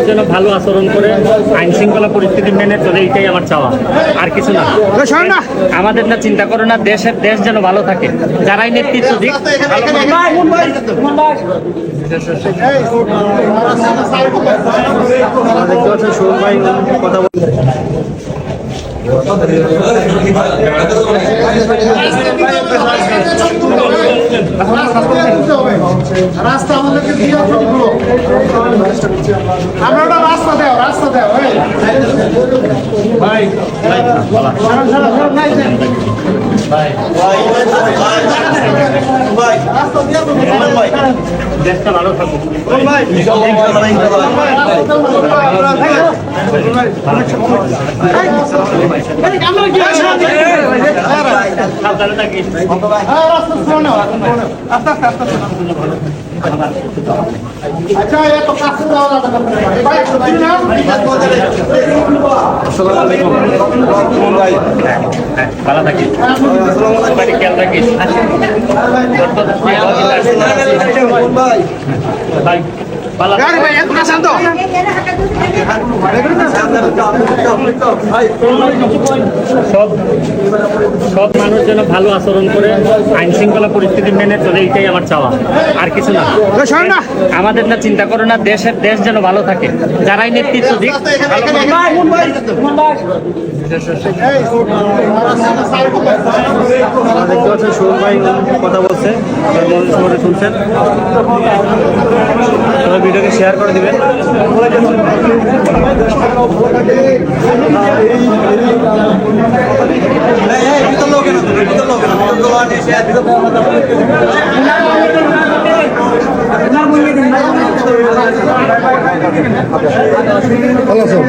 যেন ভালো আচরণ করে আইন শৃঙ্খলা পরিস্থিতি মেনে চলে, এইটাই আমার চাওয়া, আর কিছু না। আমাদের না চিন্তা করো না, দেশ যেন ভালো থাকে, যারাই নেতৃত্ব দিক কথা বলতে রাস্তা আমাদেরকে দিয়ে আমরা রাস্তা দেও ভাই দেশটা ভালো থাকুক। আচ্ছা এত কাছে যাওয়া যাবে ভালো থাকিস, খেয়াল রাখিস। ভাই সব মানুষ যেন ভালো আচরণ করে আইন শৃঙ্খলা পরিস্থিতি মেনে চলে, এইটাই আমার চাওয়া, আর কিছু না। আমাদের না চিন্তা করো না, দেশ যেন ভালো থাকে, যারাই নেতৃত্ব দিক কথা বলছে, শুনছেন, ভিডিওকে শেয়ার করে দিবেন। ভালো আছো?